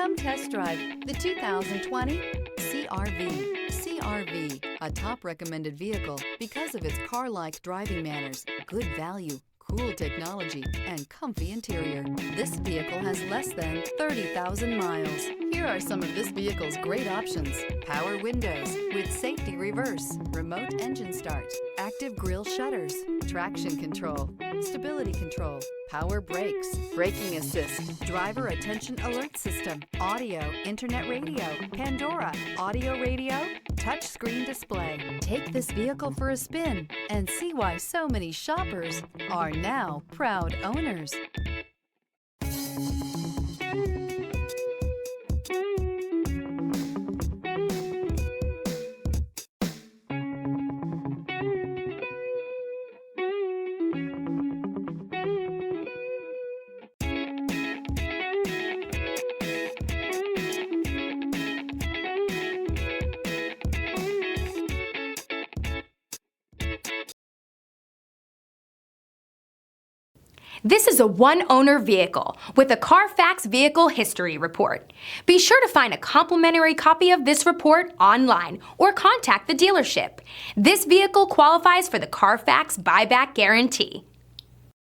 Come test drive the 2020 CR-V. CR-V, a top recommended vehicle because of its car-like driving manners, good value, cool technology, and comfy interior. This vehicle has less than 30,000 miles. Here are some of this vehicle's great options: power windows with safety reverse, remote engine start, active grille shutters, traction control, stability control, power brakes, braking assist, driver attention alert system, audio, internet radio, Pandora, audio radio, touchscreen display. Take this vehicle for a spin and see why so many shoppers are now proud owners. This is a one-owner vehicle with a Carfax Vehicle History Report. Be sure to find a complimentary copy of this report online or contact the dealership. This vehicle qualifies for the Carfax Buyback Guarantee.